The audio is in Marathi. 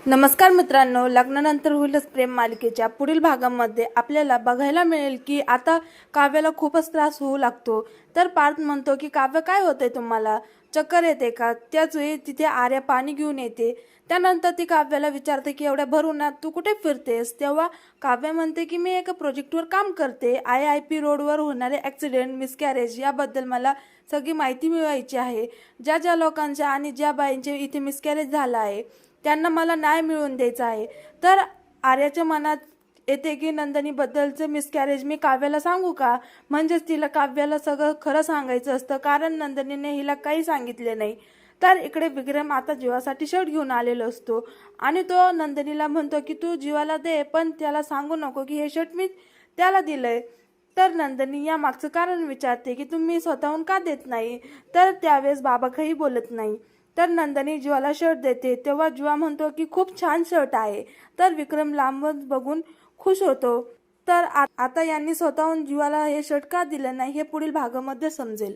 नमस्कार मित्रांनो, लग्नानंतर होईलच प्रेम मालिकेच्या पुढील भागामध्ये आपल्याला बघायला मिळेल की आता काव्याला खूपच त्रास होऊ लागतो। तर पार्थ म्हणतो की काव्य काय होतंय तुम्हाला, चक्कर येते का? त्याच वेळी तिथे आर्या पाणी घेऊन येते। त्यानंतर ती काव्याला विचारते की एवढ्या भर उन्हात तू कुठे फिरतेस? तेव्हा काव्य म्हणते की मी एका प्रोजेक्टवर काम करते। IIP रोडवर होणारे ॲक्सिडेंट, मिसकॅरेज याबद्दल मला सगळी माहिती मिळवायची आहे। ज्या ज्या लोकांच्या आणि ज्या बाईंचे इथे मिसकॅरेज झाला आहे त्यांना मला न्याय मिळवून द्यायचा आहे। तर आर्याच्या मनात येते की नंदिनीबद्दलचे मिसकॅरेज मी काव्याला सांगू का? म्हणजेच तिला काव्याला सगळं खरं सांगायचं असतं, कारण नंदिनीने हिला काही सांगितले नाही। तर इकडे विक्रम आता जीवासाठी शर्ट घेऊन आलेला असतो आणि तो नंदिनीला म्हणतो की तू जीवाला दे, पण त्याला सांगू नको की हे शर्ट मी त्याला दिलंय। तर नंदिनी या मागचं कारण विचारते की तुम्ही स्वतःहून का देत नाही? तर त्यावेळेस बाबा काही बोलत नाही। तर नंदिनी जीवाला शर्ट देते, तेव्हा जीवा म्हणतो की खूप छान शर्ट आहे। तर विक्रम लांबच बघून खुश होतो। तर आता यांनी स्वतःहून जीवाला हे शर्ट का दिलं नाही हे पुढील भागामध्ये समजेल।